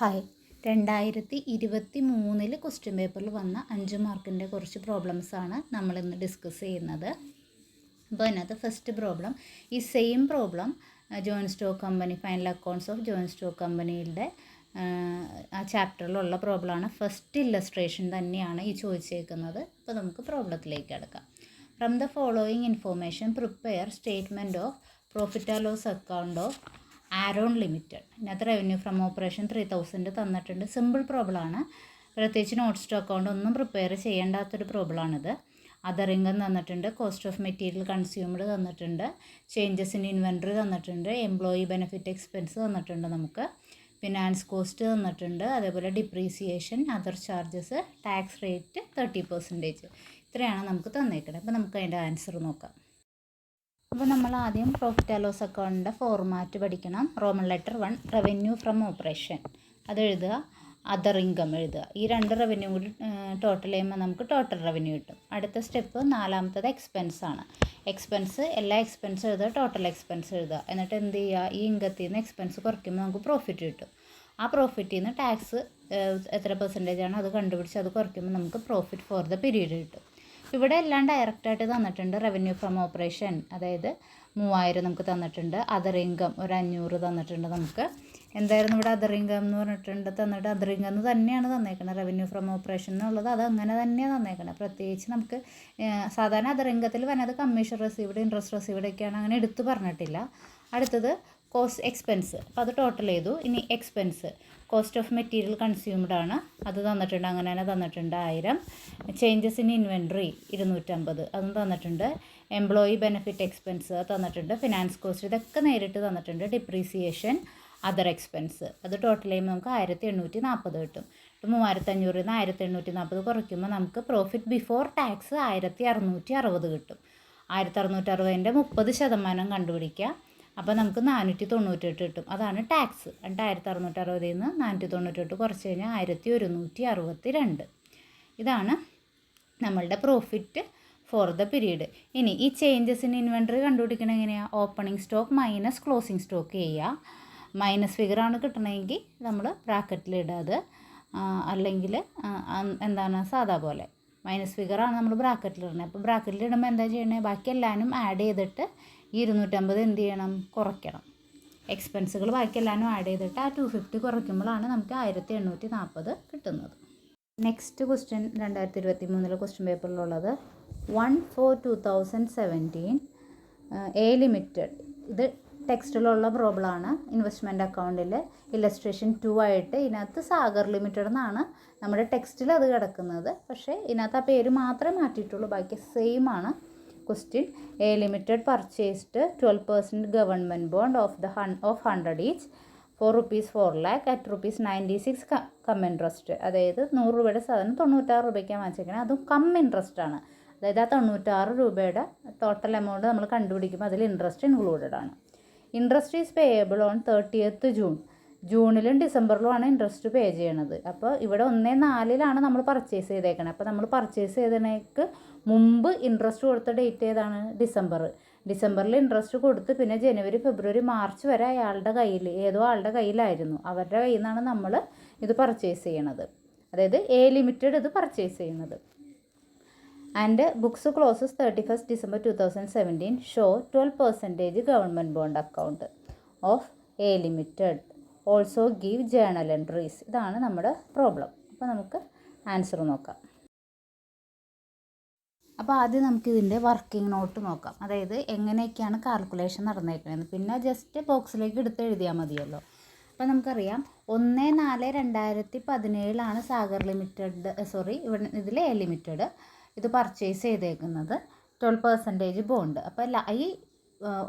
Hi 2023 question പേപ്പറിൽ വന്ന 5 മാർക്കിൻ്റെ കുറച്ച് പ്രോബ്ലംസാണ് നമ്മളിന്ന് ഡിസ്കസ് ചെയ്യുന്നത്. അപ്പോൾ അതിനകത്ത് ഫസ്റ്റ് പ്രോബ്ലം ഈ same problem joint stock company final accounts of joint stock കമ്പനിയുടെ ആ ചാപ്റ്ററിലുള്ള പ്രോബ്ലമാണ്. ഫസ്റ്റ് ഇല്ലസ്ട്രേഷൻ തന്നെയാണ് ഈ ചോദിച്ചേക്കുന്നത്. അപ്പോൾ നമുക്ക് പ്രോബ്ലത്തിലേക്ക് കിടക്കാം. From the following information prepare statement of profit and loss account of Aaron limited. ഇതിനകത്ത് റവന്യൂ ഫ്രം ഓപ്പറേഷൻ 3000 തന്നിട്ടുണ്ട്. സിമ്പിൾ പ്രോബ്ലമാണ്. പ്രത്യേകിച്ച് നോട്ട്സ് ടു അക്കൗണ്ട് ഒന്നും പ്രിപ്പയർ ചെയ്യേണ്ടാത്തൊരു പ്രോബ്ലമാണിത്. അതർ ഇൻകം തന്നിട്ടുണ്ട്, കോസ്റ്റ് ഓഫ് മെറ്റീരിയൽ കൺസ്യൂംഡ് തന്നിട്ടുണ്ട്, ചേഞ്ചസ് ഇൻ ഇൻവെൻട്രി തന്നിട്ടുണ്ട്, എംപ്ലോയി ബെനിഫിറ്റ് എക്സ്പെൻസ് തന്നിട്ടുണ്ട്, നമുക്ക് ഫിനാൻസ് കോസ്റ്റ് തന്നിട്ടുണ്ട്, അതേപോലെ depreciation, other charges, tax rate 30%. ഇത്രയാണ് നമുക്ക് തന്നേക്കുന്നത്. അപ്പോൾ നമുക്ക് അതിൻ്റെ ആൻസർ നോക്കാം. അപ്പോൾ നമ്മൾ ആദ്യം പ്രോഫിറ്റ് ആൻഡ് ലോസ് അക്കൗണ്ടിൻ്റെ ഫോർമാറ്റ് പഠിക്കണം. Roman letter 1 revenue from operation അത് എഴുതുക, അതർ ഇൻകം എഴുതുക. ഈ 2 റവന്യൂ കൂടി ടോട്ടൽ ചെയ്യുമ്പോൾ നമുക്ക് ടോട്ടൽ റവന്യൂ കിട്ടും. അടുത്ത സ്റ്റെപ്പ് 4-മത്തത് എക്സ്പെൻസ് ആണ്. എക്സ്പെൻസ് എല്ലാ എക്സ്പെൻസ് എഴുതുക, ടോട്ടൽ എക്സ്പെൻസ് എഴുതുക. എന്നിട്ട് എന്ത് ചെയ്യുക, ഈ ഇൻകത്തിൽ നിന്ന് എക്സ്പെൻസ് കുറയ്ക്കുമ്പോൾ നമുക്ക് പ്രോഫിറ്റ് കിട്ടും. ആ പ്രോഫിറ്റിൽ നിന്ന് ടാക്സ് എത്ര പെർസെൻറ്റേജാണ് അത് കണ്ടുപിടിച്ച് അത് കുറയ്ക്കുമ്പോൾ നമുക്ക് പ്രോഫിറ്റ് ഫോർ ദ പീരീഡ് കിട്ടും. ഇവിടെ എല്ലാം ഡയറക്റ്റായിട്ട് തന്നിട്ടുണ്ട്. റവന്യൂ ഫ്രം ഓപ്പറേഷൻ അതായത് 3000 നമുക്ക് തന്നിട്ടുണ്ട്. അതർ ഇൻകം ഒരു 500 തന്നിട്ടുണ്ട്. നമുക്ക് എന്തായിരുന്നു ഇവിടെ അതർ ഇൻകം എന്ന് പറഞ്ഞിട്ടുണ്ട് തന്നിട്ട് അതർ ഇൻകം എന്ന് തന്നെയാണ് തന്നേക്കുന്നത്. റവന്യൂ ഫ്രം ഓപ്പറേഷൻ എന്നുള്ളത് അത് അങ്ങനെ തന്നെയാണ് തന്നേക്കുന്നത്. പ്രത്യേകിച്ച് നമുക്ക് സാധാരണ അതർ ഇൻകത്തിൽ വരുന്നത് കമ്മീഷൻ റെസീവ്ഡ്, ഇൻട്രസ്റ്റ് റെസീവ്ഡൊക്കെയാണ്, അങ്ങനെ എടുത്ത് പറഞ്ഞിട്ടില്ല. അടുത്തത് കോസ്റ്റ് എക്സ്പെൻസ്, അപ്പോൾ അത് ടോട്ടൽ ചെയ്തു. ഇനി expense cost of material consumed ആണ്, അത് തന്നിട്ടുണ്ട്, അങ്ങനെ തന്നെ തന്നിട്ടുണ്ട് 1000. ചേഞ്ചസ് ഇൻ ഇൻവെൻട്രി 250 അതും തന്നിട്ടുണ്ട്. എംപ്ലോയി ബെനിഫിറ്റ് എക്സ്പെൻസ് തന്നിട്ടുണ്ട്. ഫിനാൻസ് കോസ്റ്റ് ഇതൊക്കെ നേരിട്ട് തന്നിട്ടുണ്ട്. ഡിപ്രീസിയേഷൻ, അതർ എക്സ്പെൻസ് അത് ടോട്ടൽ ചെയ്യുമ്പോൾ നമുക്ക് 1840 കിട്ടും. 3500 നിന്ന് 1840 കുറയ്ക്കുമ്പോൾ നമുക്ക് പ്രോഫിറ്റ് ബിഫോർ ടാക്സ് 1660 കിട്ടും. 1660ൻ്റെ 30% കണ്ടുപിടിക്കുക. അപ്പോൾ നമുക്ക് 498 കിട്ടും. അതാണ് ടാക്സ്. 1660 നിന്ന് 498 കുറച്ച് കഴിഞ്ഞാൽ 1162. ഇതാണ് നമ്മളുടെ പ്രോഫിറ്റ് ഫോർ ദ പീരീഡ്. ഇനി ഈ ചേഞ്ചസ് ഇൻ ഇൻവെൻട്രി കണ്ടുപിടിക്കണം എങ്ങനെയാണ്? Opening stock minus closing stock ചെയ്യുക. മൈനസ് ഫിഗറാണ് കിട്ടണമെങ്കിൽ നമ്മൾ ബ്രാക്കറ്റിലിടാതെ, അല്ലെങ്കിൽ എന്താണ് സാധാ പോലെ മൈനസ് ഫിഗറാണ് നമ്മൾ ബ്രാക്കറ്റിലിടുന്നത്. അപ്പോൾ ബ്രാക്കറ്റിലിടുമ്പോൾ എന്താ ചെയ്യണത്, ബാക്കി എല്ലാവരും ആഡ് ചെയ്തിട്ട് ഈ 250 എന്ത് ചെയ്യണം, കുറയ്ക്കണം. എക്സ്പെൻസുകൾ ബാക്കി എല്ലാവരും ആഡ് ചെയ്തിട്ട് ആ 250 കുറയ്ക്കുമ്പോഴാണ് നമുക്ക് 1840 കിട്ടുന്നത്. നെക്സ്റ്റ് ക്വസ്റ്റ്യൻ 2023 ക്വസ്റ്റ്യൻ പേപ്പറിലുള്ളത് 1/4/2017 എ ലിമിറ്റഡ്. ഇത് ടെക്സ്റ്റിലുള്ള പ്രോബ്ലമാണ്. ഇൻവെസ്റ്റ്മെൻറ്റ് അക്കൗണ്ടിൽ ഇല്ലസ്ട്രേഷൻ 2 ആയിട്ട് ഇതിനകത്ത് സാഗർ ലിമിറ്റഡ് എന്നാണ് നമ്മുടെ ടെക്സ്റ്റിൽ അത് കിടക്കുന്നത്. പക്ഷേ ഇതിനകത്ത് ആ പേര് മാത്രമേ മാറ്റിയിട്ടുള്ളൂ, ബാക്കി സെയിം ആണ്. Question A limited purchased 12% government bond of 100 each for ₹4 lakh at ₹96 come interest. അതായത് 100 രൂപയുടെ സാധനം 96 രൂപയ്ക്കാണ് വാങ്ങിച്ചേക്കുന്നത്. അതും കം ഇൻട്രസ്റ്റ് ആണ്. അതായത് ആ 96 രൂപയുടെ ടോട്ടൽ എമൗണ്ട് നമ്മൾ കണ്ടുപിടിക്കുമ്പോൾ അതിൽ ഇൻട്രസ്റ്റ് ഇൻക്ലൂഡഡ് ആണ്. Interest is payable on 30th June. ജൂണിലും ഡിസംബറിലുമാണ് ഇൻട്രസ്റ്റ് പേ ചെയ്യണത്. അപ്പോൾ ഇവിടെ 1/4 നമ്മൾ പർച്ചേസ് ചെയ്തേക്കണം. അപ്പോൾ നമ്മൾ പർച്ചേസ് ചെയ്തതിനേക്ക് മുമ്പ് ഇൻട്രസ്റ്റ് കൊടുത്ത ഡേറ്റ് ഏതാണ്? ഡിസംബറിൽ ഇൻട്രസ്റ്റ് കൊടുത്ത് പിന്നെ ജനുവരി, ഫെബ്രുവരി, മാർച്ച് വരെ അയാളുടെ കയ്യിൽ ഏതോ ആളുടെ കയ്യിലായിരുന്നു. അവരുടെ കയ്യിൽ നിന്നാണ് നമ്മൾ ഇത് പർച്ചേസ് ചെയ്യണത്. അതായത് എ ലിമിറ്റഡ് ഇത് പർച്ചേസ് ചെയ്യുന്നത്. And books closes 31st December 2017 show 12% government bond account of A limited. Also give journal entries. ഇതാണ് നമ്മുടെ പ്രോബ്ലം. അപ്പോൾ നമുക്ക് ആൻസർ നോക്കാം. അപ്പോൾ ആദ്യം നമുക്കിതിൻ്റെ വർക്കിംഗ് നോട്ട് നോക്കാം. അതായത് എങ്ങനെയൊക്കെയാണ് കാൽക്കുലേഷൻ നടന്നേക്കുന്നത്. പിന്നെ ജസ്റ്റ് ബോക്സിലേക്ക് എടുത്ത് എഴുതിയാൽ മതിയല്ലോ. അപ്പോൾ നമുക്കറിയാം 1/4/2017 സാഗർ ലിമിറ്റഡ് ഇവിടെ ഇതിൽ എ ലിമിറ്റഡ് ഇത് പർച്ചേസ് ചെയ്തേക്കുന്നത് 12% ബോണ്ട്. അപ്പോൾ ഈ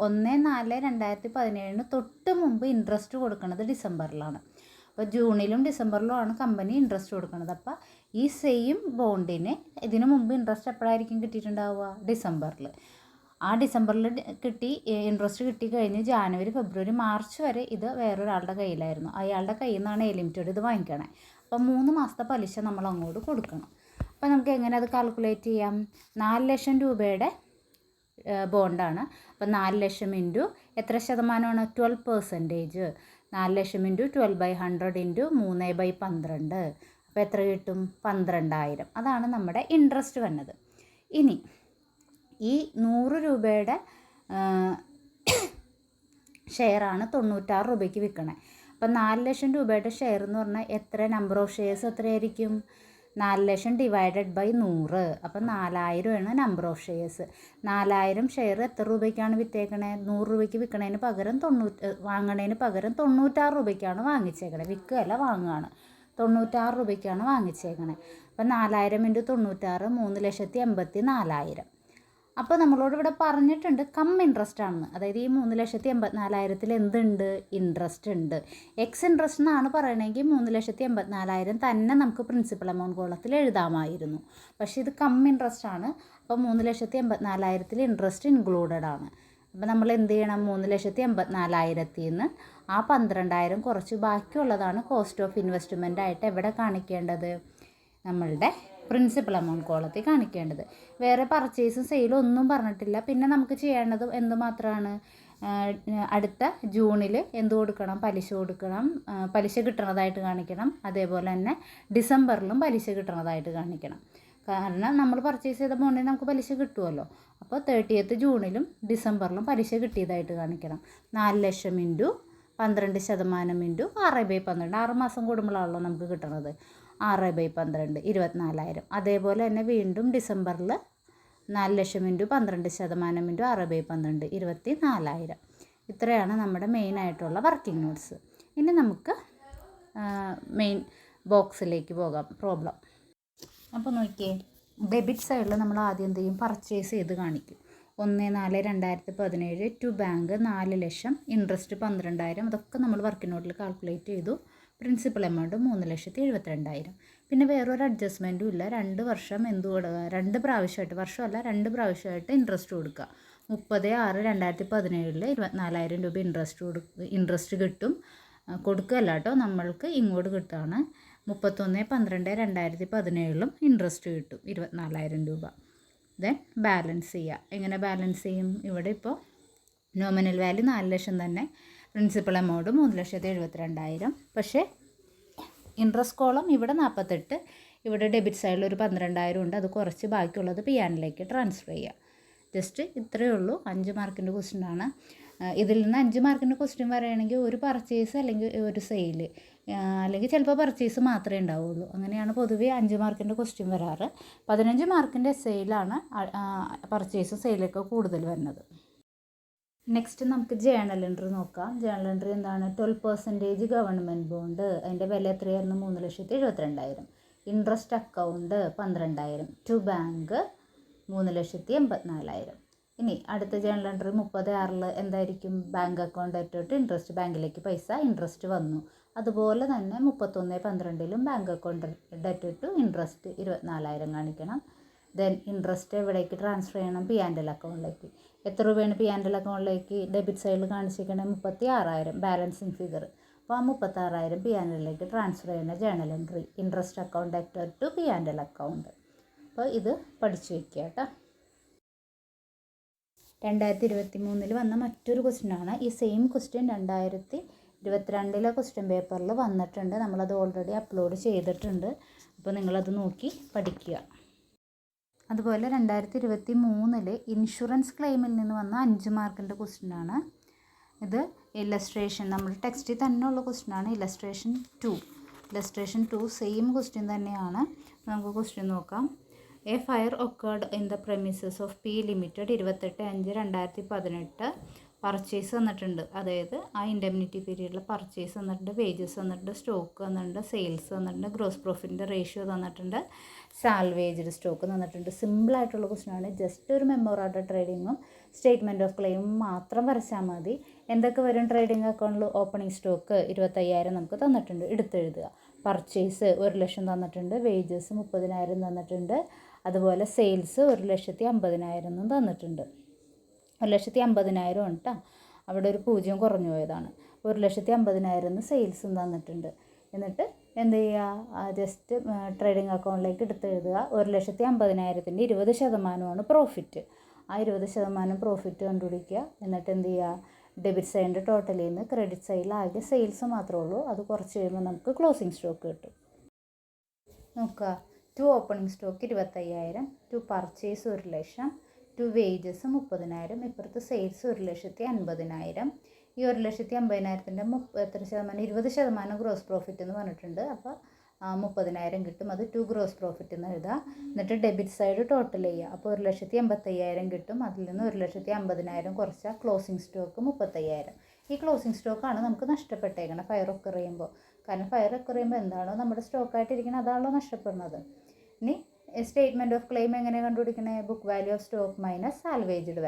1/4/2017 തൊട്ട് മുമ്പ് ഇൻട്രസ്റ്റ് കൊടുക്കുന്നത് ഡിസംബറിലാണ്. അപ്പോൾ ജൂണിലും ഡിസംബറിലുമാണ് കമ്പനി ഇൻട്രസ്റ്റ് കൊടുക്കുന്നത്. അപ്പോൾ ഈ സെയിം ബോണ്ടിന് ഇതിനു മുമ്പ് ഇൻട്രസ്റ്റ് എപ്പോഴായിരിക്കും കിട്ടിയിട്ടുണ്ടാവുക? ഡിസംബറിൽ. ആ ഡിസംബറിൽ ഇൻട്രസ്റ്റ് കിട്ടിക്കഴിഞ്ഞ് ജാനുവരി, ഫെബ്രുവരി, മാർച്ച് വരെ ഇത് വേറൊരാളുടെ കയ്യിലായിരുന്നു. അയാളുടെ കയ്യിൽ നിന്നാണ് എ ലിമിറ്റഡ് ഇത് വാങ്ങിക്കണേ. അപ്പോൾ 3 മാസത്തെ പലിശ നമ്മൾ അങ്ങോട്ട് കൊടുക്കണം. അപ്പോൾ നമുക്ക് എങ്ങനെ അത് കാൽക്കുലേറ്റ് ചെയ്യാം? 4 ലക്ഷം രൂപയുടെ ബോണ്ടാണ്. അപ്പോൾ 4 ലക്ഷം ഇൻറ്റു എത്ര ശതമാനമാണ്? 12%. 4 ലക്ഷം ഇൻറ്റു 12/100 ഇൻറ്റു 3/12. അപ്പോൾ എത്ര കിട്ടും? 12,000. അതാണ് നമ്മുടെ ഇൻട്രസ്റ്റ് വന്നത്. ഇനി ഈ 100 രൂപയുടെ ഷെയറാണ് 96 രൂപയ്ക്ക് വിൽക്കണേ. അപ്പം 4 ലക്ഷം രൂപയുടെ ഷെയർ എന്ന് പറഞ്ഞാൽ എത്ര നമ്പർ ഓഫ് ഷെയർസ് എത്രയായിരിക്കും? 4 ലക്ഷം ഡിവൈഡഡ് ബൈ 100. അപ്പം 4000 ആണ് നമ്പർ ഓഫ് ഷെയർസ്. 4000 ഷെയർ എത്ര രൂപയ്ക്കാണ് വിറ്റേക്കണേ? 100 രൂപയ്ക്ക് വിൽക്കണതിന് പകരം വാങ്ങണതിന് പകരം 96 രൂപയ്ക്കാണ് വാങ്ങിച്ചേക്കണേ. വിൽക്കുകയല്ല, വാങ്ങുകയാണ്. 96 രൂപയ്ക്കാണ് വാങ്ങിച്ചേക്കണേ. അപ്പം 4000 ഇൻറ്റു 96 3,84,000. അപ്പോൾ നമ്മളോട് ഇവിടെ പറഞ്ഞിട്ടുണ്ട് ഇൻട്രസ്റ്റ് ആണെന്ന്. അതായത് ഈ 3,84,000 എന്തുണ്ട്? ഇൻട്രസ്റ്റ് ഉണ്ട്. ഇൻട്രസ്റ്റ് എന്നാണ് പറയണമെങ്കിൽ 3,84,000 തന്നെ നമുക്ക് പ്രിൻസിപ്പൽ എമൗണ്ട് കോളത്തിൽ എഴുതാമായിരുന്നു. പക്ഷേ ഇത് ഇൻട്രസ്റ്റ് ആണ്. അപ്പോൾ 3,84,000 ഇൻട്രസ്റ്റ് ഇൻക്ലൂഡഡ് ആണ്. അപ്പോൾ നമ്മൾ എന്ത് ചെയ്യണം? 3,84,000 നിന്ന് ആ 12,000 കുറച്ച് ബാക്കിയുള്ളതാണ് കോസ്റ്റ് ഓഫ് ഇൻവെസ്റ്റ്മെൻ്റ് ആയിട്ട് എവിടെ കാണിക്കേണ്ടത്? നമ്മളുടെ പ്രിൻസിപ്പൽ എമൗണ്ട് കോളത്തിൽ കാണിക്കേണ്ടത്. വേറെ പർച്ചേസും സെയിലും ഒന്നും പറഞ്ഞിട്ടില്ല. പിന്നെ നമുക്ക് ചെയ്യേണ്ടത് എന്തുമാത്രമാണ്? അടുത്ത ജൂണിൽ എന്ത് കൊടുക്കണം? പലിശ കൊടുക്കണം. പലിശ കിട്ടുന്നതായിട്ട് കാണിക്കണം. അതേപോലെ തന്നെ ഡിസംബറിലും പലിശ കിട്ടുന്നതായിട്ട് കാണിക്കണം. കാരണം നമ്മൾ പർച്ചേസ് ചെയ്ത ബോണ്ടിന് നമുക്ക് പലിശ കിട്ടുമല്ലോ. അപ്പോൾ 30th ജൂണിലും ഡിസംബറിലും പലിശ കിട്ടിയതായിട്ട് കാണിക്കണം. 4 ലക്ഷം ഇൻറ്റു 12% ഇൻറ്റു 6/12. 6 മാസം കൂടുമ്പോഴാണല്ലോ നമുക്ക് കിട്ടുന്നത്. 6/12 24,000. അതേപോലെ തന്നെ വീണ്ടും ഡിസംബറിൽ 4 ലക്ഷം ഇൻറ്റു 12% ഇൻറ്റു 6/12 24,000. ഇത്രയാണ് നമ്മുടെ മെയിനായിട്ടുള്ള വർക്കിംഗ് നോട്ട്സ്. ഇനി നമുക്ക് മെയിൻ ബോക്സിലേക്ക് പോകാം. പ്രോബ്ലം. അപ്പോൾ നോക്കിയേ, ഡെബിറ്റ് സൈഡിൽ നമ്മൾ ആദ്യം എന്ത് ചെയ്യും? പർച്ചേസ് ചെയ്ത് കാണിക്കും. 1/4/2017 ടു ബാങ്ക് 4 ലക്ഷം, ഇൻട്രസ്റ്റ് 12,000. അതൊക്കെ നമ്മൾ വർക്കിംഗ് നോട്ടിൽ കാൽക്കുലേറ്റ് ചെയ്തു. Principal amount 3,72,000. പിന്നെ വേറൊരു അഡ്ജസ്റ്റ്മെൻറ്റും ഇല്ല. 2 വർഷം എന്ത് കൊടുക്കുക? 2 പ്രാവശ്യമായിട്ട്, വർഷമല്ല 2 പ്രാവശ്യമായിട്ട് ഇൻട്രസ്റ്റ് കൊടുക്കുക. 30/6/2017 24,000 രൂപ ഇൻട്രസ്റ്റ് കിട്ടും. കൊടുക്കുകയല്ല കേട്ടോ, നമ്മൾക്ക് ഇങ്ങോട്ട് കിട്ടുകയാണ്. 31/12/2017 ഇൻട്രസ്റ്റ് കിട്ടും 24,000 രൂപ. ദെൻ ബാലൻസ് ചെയ്യുക. എങ്ങനെ ബാലൻസ് ചെയ്യും? ഇവിടെ ഇപ്പോൾ നോമിനൽ വാല്യൂ 4 ലക്ഷം തന്നെ, പ്രിൻസിപ്പൽ എമൗണ്ട് 3,72,000. പക്ഷേ ഇൻട്രസ്റ്റ് കോളം ഇവിടെ 48, ഇവിടെ ഡെബിറ്റ് സൈഡിൽ ഒരു 12,000 ഉണ്ട്. അത് കുറച്ച് ബാക്കിയുള്ളത് പിയാനിലേക്ക് ട്രാൻസ്ഫർ ചെയ്യുക. ജസ്റ്റ് ഇത്രയേ ഉള്ളൂ. 5 മാർക്കിൻ്റെ ക്വസ്റ്റ്യനാണ്. ഇതിൽ നിന്ന് 5 മാർക്കിൻ്റെ ക്വസ്റ്റ്യൻ പറയുകയാണെങ്കിൽ ഒരു പർച്ചേസ് അല്ലെങ്കിൽ ഒരു സെയിൽ, അല്ലെങ്കിൽ ചിലപ്പോൾ പർച്ചേസ് മാത്രമേ ഉണ്ടാവുള്ളൂ. അങ്ങനെയാണ് പൊതുവേ 5 മാർക്കിൻ്റെ ക്വസ്റ്റ്യൻ വരാറ്. 15 മാർക്കിൻ്റെ സെയിലാണ് പർച്ചേസും സെയിലൊക്കെ കൂടുതൽ വരുന്നത്. നെക്സ്റ്റ് നമുക്ക് ജേണൽ എൻട്രി നോക്കാം. ജേണൽ എൻട്രി എന്താണ്? 12% ഗവൺമെൻറ് ബോണ്ട്, അതിൻ്റെ വില എത്രയായിരുന്നു? 3,72,000. Interest account 12,000. To bank 3,84,000. ഇനി അടുത്ത ജേണൽ എൻട്രി 30/6 എന്തായിരിക്കും? ബാങ്ക് അക്കൗണ്ട് ഇട്ടിട്ട് ഇൻട്രസ്റ്റ്, ബാങ്കിലേക്ക് പൈസ ഇൻട്രസ്റ്റ് വന്നു. അതുപോലെ തന്നെ 31/12 bank account debt to interest 24,000 കാണിക്കണം. ദെൻ ഇൻട്രസ്റ്റ് എവിടേക്ക് ട്രാൻസ്ഫർ ചെയ്യണം? പി ആൻഡ് എൽ അക്കൗണ്ടിലേക്ക്. എത്ര രൂപയാണ് പി ആൻഡ് എൽ അക്കൗണ്ടിലേക്ക് ഡെബിറ്റ് സൈഡിൽ കാണിച്ചിരിക്കണേ? 36,000 ബാലൻസിങ് ഫിഗർ. അപ്പോൾ ആ 36,000 പി ആൻഡ് എല്ലിലേക്ക് ട്രാൻസ്ഫർ ചെയ്യുന്ന journal entry interest account debtor to P and L account. അപ്പോൾ ഇത് പഠിച്ചു വയ്ക്കുക കേട്ടോ. 2023 വന്ന മറ്റൊരു ക്വസ്റ്റ്യനാണ്. ഈ സെയിം ക്വസ്റ്റ്യൻ 2022 ക്വസ്റ്റ്യൻ പേപ്പറിൽ വന്നിട്ടുണ്ട്. നമ്മളത് ഓൾറെഡി അപ്ലോഡ് ചെയ്തിട്ടുണ്ട്. അപ്പോൾ നിങ്ങളത് നോക്കി പഠിക്കുക. അതുപോലെ 2023 ഇൻഷുറൻസ് ക്ലെയിമിൽ നിന്ന് വന്ന 5 മാർക്കിൻ്റെ ക്വസ്റ്റ്യനാണ്. ഇത് ഇല്ലസ്ട്രേഷൻ, നമ്മുടെ ടെക്സ്റ്റിൽ തന്നെ ഉള്ള ക്വസ്റ്റ്യനാണ്. ഇല്ലസ്ട്രേഷൻ 2 സെയിം ക്വസ്റ്റ്യൻ തന്നെയാണ്. നമുക്ക് ക്വസ്റ്റ്യൻ നോക്കാം. A fire occurred in the premises of P limited 28/5/2018. Purchase വന്നിട്ടുണ്ട്. അതായത് ആ ഇൻഡെമിനിറ്റി പീരീഡിൽ പർച്ചേസ് വന്നിട്ടുണ്ട്, വേജസ് വന്നിട്ടുണ്ട്, സ്റ്റോക്ക് വന്നിട്ടുണ്ട്, സെയിൽസ് വന്നിട്ടുണ്ട്, ഗ്രോസ് പ്രോഫിറ്റിൻ്റെ റേഷ്യോ തന്നിട്ടുണ്ട്, സാൽവേജ്ഡ് സ്റ്റോക്ക് തന്നിട്ടുണ്ട്. സിമ്പിളായിട്ടുള്ള ക്വസ്റ്റ്യനാണ്. ജസ്റ്റ് ഒരു മെമ്മോറാണ്ടം ട്രേഡിങ്ങും സ്റ്റേറ്റ്മെൻറ്റ് ഓഫ് ക്ലെയിമും മാത്രം വരച്ചാൽ മതി. എന്തൊക്കെ വരും ട്രേഡിംഗ് അക്കൗണ്ടിൽ? ഓപ്പണിംഗ് സ്റ്റോക്ക് 25,000 നമുക്ക് തന്നിട്ടുണ്ട്, എടുത്തെഴുതുക. പർച്ചേസ് 1 ലക്ഷം തന്നിട്ടുണ്ട്, വേജസ് 30,000 തന്നിട്ടുണ്ട്, അതുപോലെ സെയിൽസ് 1,50,000 തന്നിട്ടുണ്ട്. 1,50,000 ആണ് കേട്ടോ. അവിടെ ഒരു 0 കുറഞ്ഞു പോയതാണ്. 1,50,000 സെയിൽസും തന്നിട്ടുണ്ട്. എന്നിട്ട് എന്ത് ചെയ്യുക? ജസ്റ്റ് ട്രേഡിംഗ് അക്കൗണ്ടിലേക്ക് എടുത്തെഴുതുക. 1,50,000 20% പ്രോഫിറ്റ്. ആ 20% പ്രോഫിറ്റ് കണ്ടുപിടിക്കുക. എന്നിട്ട് എന്ത് ചെയ്യുക? ഡെബിറ്റ് സൈഡിൻ്റെ ടോട്ടലിൽ നിന്ന് ക്രെഡിറ്റ് സൈഡിൽ ആകെ സെയിൽസ് മാത്രമേ ഉള്ളൂ. അത് കുറച്ച് കഴിയുമ്പോൾ നമുക്ക് ക്ലോസിങ് സ്റ്റോക്ക് കിട്ടും. നോക്കുക, to opening stock 25,000, to purchase 1,00,000, to wages 30,000, ഇപ്പുറത്ത് സെയിൽസ് 1,50,000. ഈ 1,50,000-ൻ്റെ എത്ര ശതമാനം? 20% ഗ്രോസ് പ്രോഫിറ്റ് എന്ന് പറഞ്ഞിട്ടുണ്ട്. അപ്പോൾ 30,000 കിട്ടും. അത് ടു ഗ്രോസ് പ്രോഫിറ്റ് എന്ന് എഴുതുക. എന്നിട്ട് ഡെബിറ്റ് സൈഡ് ടോട്ടൽ ചെയ്യുക. അപ്പോൾ 1,85,000 കിട്ടും. അതിൽ നിന്ന് 1,50,000 കുറച്ചാൽ ക്ലോസിങ് സ്റ്റോക്ക് 35,000. ഈ ക്ലോസിങ് സ്റ്റോക്കാണ് നമുക്ക് നഷ്ടപ്പെട്ടേക്കണം ഫയർ ഒക്കർ ചെയ്യുമ്പോൾ. കാരണം ഫയർ ഒക്കർ ചെയ്യുമ്പോൾ എന്താണോ നമ്മുടെ സ്റ്റോക്കായിട്ടിരിക്കുന്നത് അതാണല്ലോ നഷ്ടപ്പെടുന്നത്. ഇനി സ്റ്റേറ്റ്മെൻറ്റ് ഓഫ് ക്ലെയിം എങ്ങനെ കണ്ടുപിടിക്കണേ? Book value of stock minus salvaged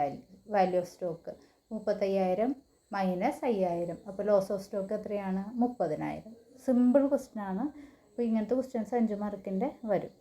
value of stock. 35,000 minus 5,000. അപ്പോൾ ലോസ് ഓഫ് സ്റ്റോക്ക് എത്രയാണ്? 30,000. സിമ്പിൾ ക്വസ്റ്റ്യൻ ആണ്. അപ്പോൾ ഇങ്ങനത്തെ ക്വസ്റ്റ്യൻസ് 5 മാർക്കിൻ്റെ വരും.